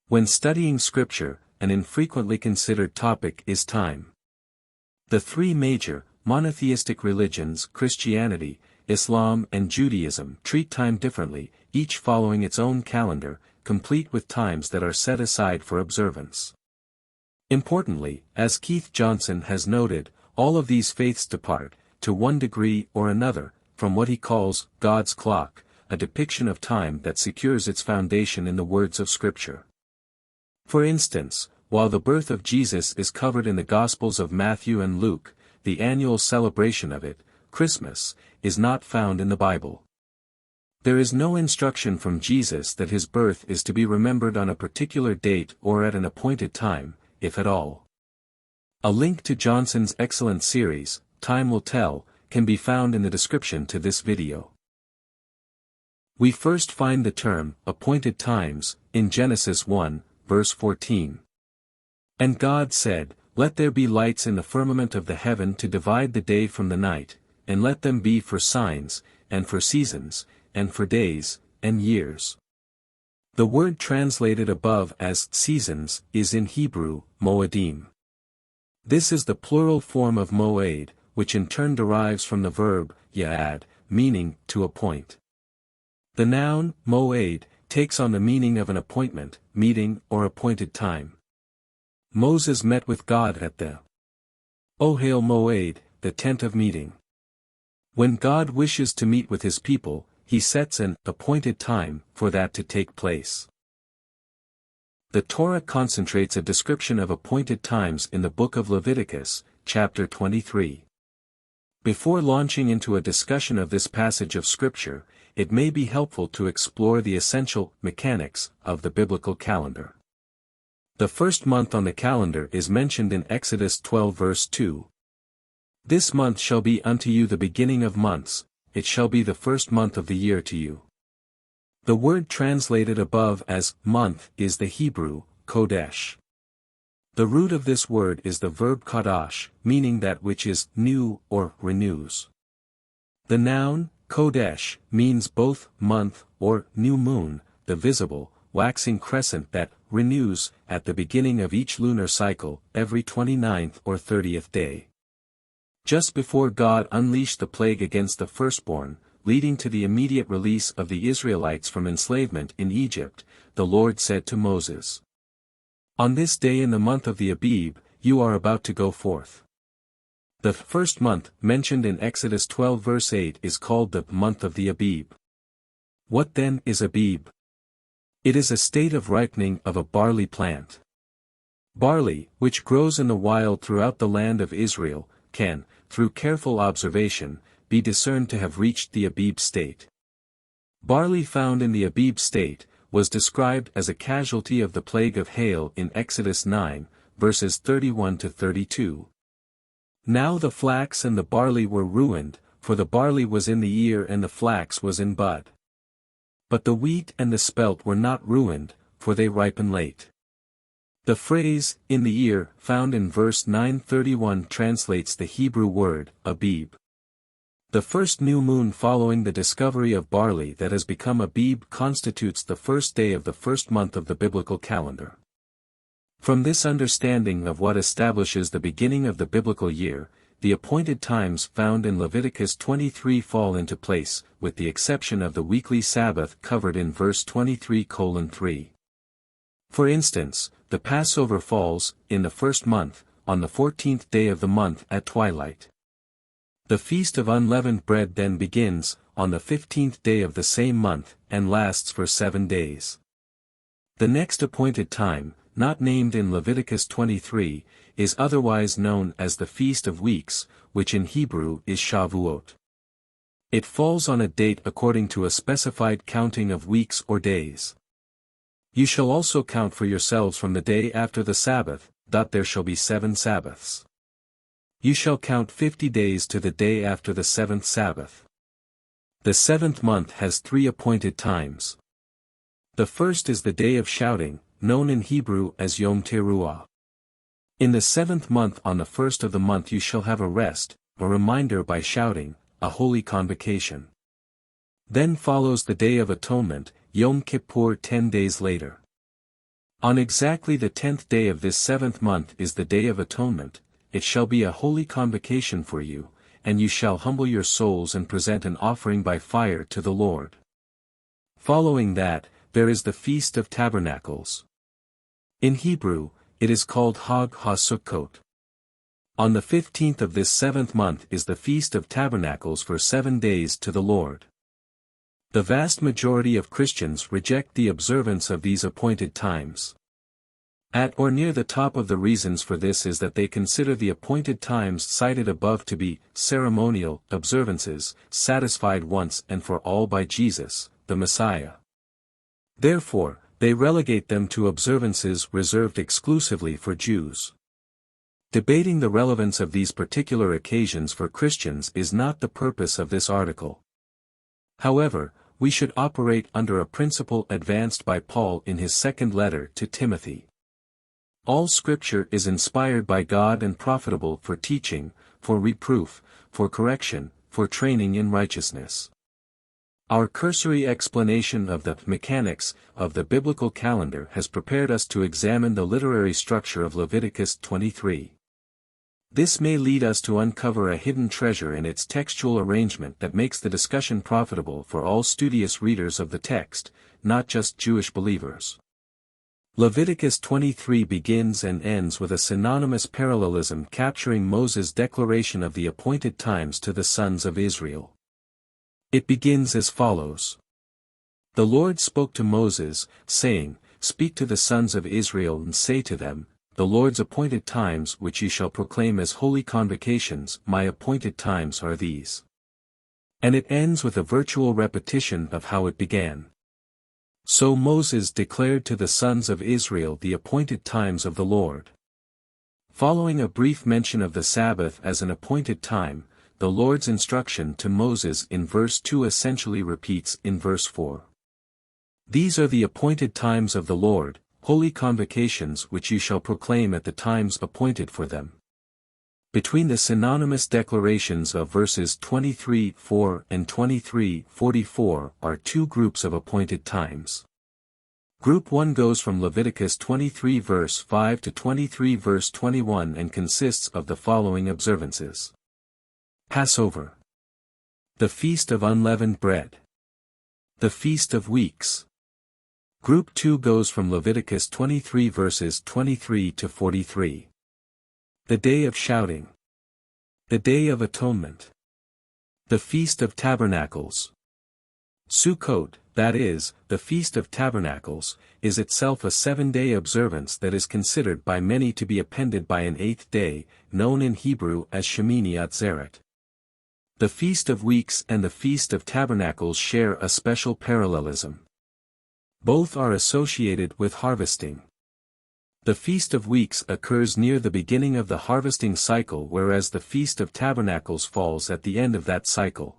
When studying Scripture, an infrequently considered topic is time. The three major, monotheistic religions, Christianity, Islam and Judaism, treat time differently, each following its own calendar, complete with times that are set aside for observance. Importantly, as Keith Johnson has noted, all of these faiths depart, to one degree or another, from what he calls God's clock, a depiction of time that secures its foundation in the words of Scripture. For instance, while the birth of Jesus is covered in the Gospels of Matthew and Luke, the annual celebration of it, Christmas, is not found in the Bible. There is no instruction from Jesus that his birth is to be remembered on a particular date or at an appointed time, if at all. A link to Johnson's excellent series, Time Will Tell, can be found in the description to this video. We first find the term, appointed times, in Genesis 1, verse 14. And God said, Let there be lights in the firmament of the heaven to divide the day from the night, and let them be for signs, and for seasons, and for days, and years. The word translated above as seasons is in Hebrew, moedim. This is the plural form of moed, which in turn derives from the verb, ya'ad, meaning, to appoint. The noun, moed, takes on the meaning of an appointment, meeting, or appointed time. Moses met with God at the Ohel Moed, the tent of meeting. When God wishes to meet with his people, he sets an appointed time for that to take place. The Torah concentrates a description of appointed times in the book of Leviticus, chapter 23. Before launching into a discussion of this passage of Scripture, it may be helpful to explore the essential mechanics of the biblical calendar. The first month on the calendar is mentioned in Exodus 12 verse 2. This month shall be unto you the beginning of months, it shall be the first month of the year to you. The word translated above as month is the Hebrew, kodesh. The root of this word is the verb kadash, meaning that which is new or renews. The noun, kodesh, means both month or new moon, the visible, waxing crescent that renews at the beginning of each lunar cycle, every 29th or 30th day. Just before God unleashed the plague against the firstborn, leading to the immediate release of the Israelites from enslavement in Egypt, the Lord said to Moses, On this day in the month of the Abib, you are about to go forth. The first month, mentioned in Exodus 12 verse 8 is called the month of the Abib. What then is Abib? It is a state of ripening of a barley plant. Barley, which grows in the wild throughout the land of Israel, can, through careful observation, be discerned to have reached the Abib state. Barley found in the Abib state, was described as a casualty of the plague of hail in Exodus 9, verses 31 to 32. Now the flax and the barley were ruined, for the barley was in the ear and the flax was in bud. But the wheat and the spelt were not ruined, for they ripen late. The phrase, in the ear, found in verse 9:31 translates the Hebrew word, Abib. The first new moon following the discovery of barley that has become Abib constitutes the first day of the first month of the biblical calendar. From this understanding of what establishes the beginning of the biblical year, the appointed times found in Leviticus 23 fall into place, with the exception of the weekly Sabbath covered in verse 23:3. For instance, the Passover falls, in the first month, on the 14th day of the month at twilight. The Feast of Unleavened Bread then begins, on the 15th day of the same month, and lasts for 7 days. The next appointed time, not named in Leviticus 23, is otherwise known as the Feast of Weeks, which in Hebrew is Shavuot. It falls on a date according to a specified counting of weeks or days. You shall also count for yourselves from the day after the Sabbath, that there shall be 7 Sabbaths. You shall count 50 days to the day after the 7th Sabbath. The 7th month has 3 appointed times. The first is the day of shouting, known in Hebrew as Yom Teruah. In the 7th month on the 1st of the month you shall have a rest, a reminder by shouting, a holy convocation. Then follows the Day of Atonement, Yom Kippur 10 days later. On exactly the 10th day of this 7th month is the Day of Atonement. It shall be a holy convocation for you, and you shall humble your souls and present an offering by fire to the Lord. Following that, there is the Feast of Tabernacles. In Hebrew, it is called Hag HaSukkot. On the 15th of this 7th month is the Feast of Tabernacles for 7 days to the Lord. The vast majority of Christians reject the observance of these appointed times. At or near the top of the reasons for this is that they consider the appointed times cited above to be ceremonial observances, satisfied once and for all by Jesus, the Messiah. Therefore, they relegate them to observances reserved exclusively for Jews. Debating the relevance of these particular occasions for Christians is not the purpose of this article. However, we should operate under a principle advanced by Paul in his second letter to Timothy. All Scripture is inspired by God and profitable for teaching, for reproof, for correction, for training in righteousness. Our cursory explanation of the mechanics of the biblical calendar has prepared us to examine the literary structure of Leviticus 23. This may lead us to uncover a hidden treasure in its textual arrangement that makes the discussion profitable for all studious readers of the text, not just Jewish believers. Leviticus 23 begins and ends with a synonymous parallelism capturing Moses' declaration of the appointed times to the sons of Israel. It begins as follows. The Lord spoke to Moses, saying, Speak to the sons of Israel and say to them, The Lord's appointed times which ye shall proclaim as holy convocations, my appointed times are these. And it ends with a virtual repetition of how it began. So Moses declared to the sons of Israel the appointed times of the Lord. Following a brief mention of the Sabbath as an appointed time, the Lord's instruction to Moses in verse 2 essentially repeats in verse 4. These are the appointed times of the Lord, holy convocations which you shall proclaim at the times appointed for them. Between the synonymous declarations of verses 23:4 and 23:44 are two groups of appointed times. Group 1 goes from Leviticus 23 verse 5 to 23 verse 21 and consists of the following observances. Passover. The Feast of Unleavened Bread. The Feast of Weeks. Group 2 goes from Leviticus 23 verses 23 to 43. The Day of Shouting. The Day of Atonement. The Feast of Tabernacles. Sukkot, that is, the Feast of Tabernacles, is itself a 7-day observance that is considered by many to be appended by an 8th day, known in Hebrew as Shemini Atzeret. The Feast of Weeks and the Feast of Tabernacles share a special parallelism. Both are associated with harvesting. The Feast of Weeks occurs near the beginning of the harvesting cycle, whereas the Feast of Tabernacles falls at the end of that cycle.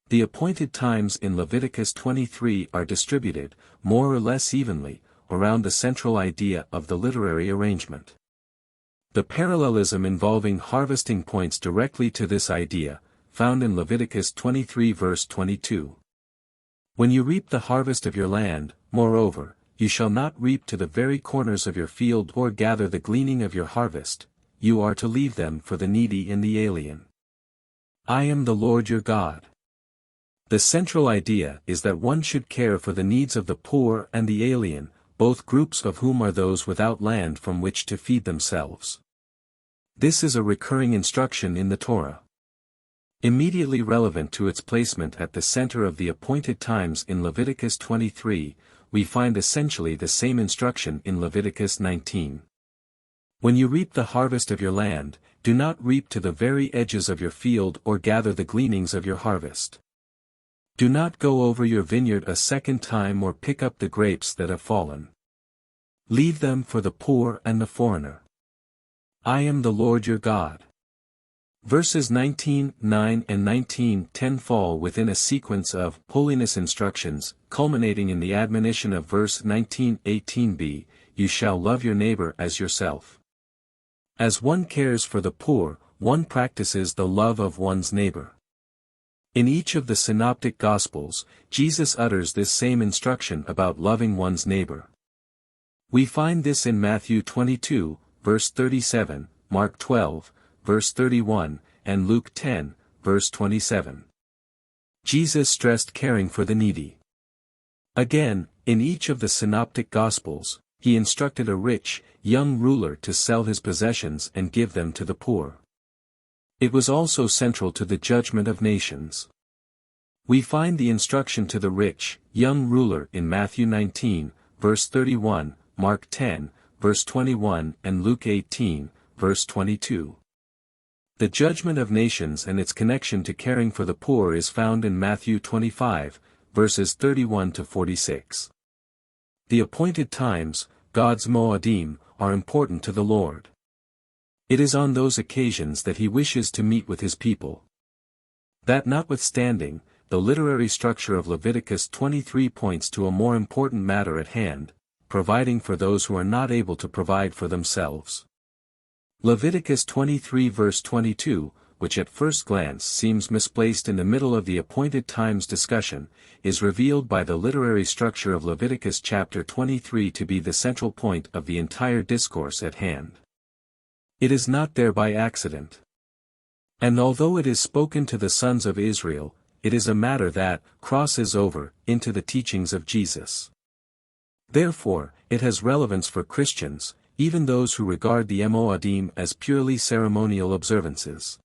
The appointed times in Leviticus 23 are distributed, more or less evenly, around the central idea of the literary arrangement. The parallelism involving harvesting points directly to this idea, found in Leviticus 23 verse 22. When you reap the harvest of your land, moreover, you shall not reap to the very corners of your field or gather the gleaning of your harvest, you are to leave them for the needy and the alien. I am the Lord your God. The central idea is that one should care for the needs of the poor and the alien, both groups of whom are those without land from which to feed themselves. This is a recurring instruction in the Torah. Immediately relevant to its placement at the center of the appointed times in Leviticus 23, we find essentially the same instruction in Leviticus 19. When you reap the harvest of your land, do not reap to the very edges of your field or gather the gleanings of your harvest. Do not go over your vineyard a second time or pick up the grapes that have fallen. Leave them for the poor and the foreigner. I am the Lord your God. Verses 19:9 and 19:10 fall within a sequence of holiness instructions, culminating in the admonition of verse 19:18b, you shall love your neighbor as yourself. As one cares for the poor, one practices the love of one's neighbor. In each of the synoptic Gospels, Jesus utters this same instruction about loving one's neighbor. We find this in Matthew 22, verse 37, Mark 12, verse 31, and Luke 10, verse 27. Jesus stressed caring for the needy. Again, in each of the synoptic Gospels, he instructed a rich, young ruler to sell his possessions and give them to the poor. It was also central to the judgment of nations. We find the instruction to the rich, young ruler in Matthew 19, verse 31, Mark 10, verse 21 and Luke 18, verse 22. The judgment of nations and its connection to caring for the poor is found in Matthew 25, verses 31 to 46. The appointed times, God's Moadim, are important to the Lord. It is on those occasions that he wishes to meet with his people. That notwithstanding, the literary structure of Leviticus 23 points to a more important matter at hand, providing for those who are not able to provide for themselves. Leviticus 23 verse 22, which at first glance seems misplaced in the middle of the appointed times discussion, is revealed by the literary structure of Leviticus chapter 23 to be the central point of the entire discourse at hand. It is not there by accident. And although it is spoken to the sons of Israel, it is a matter that crosses over into the teachings of Jesus. Therefore, it has relevance for Christians, even those who regard the Moadim as purely ceremonial observances.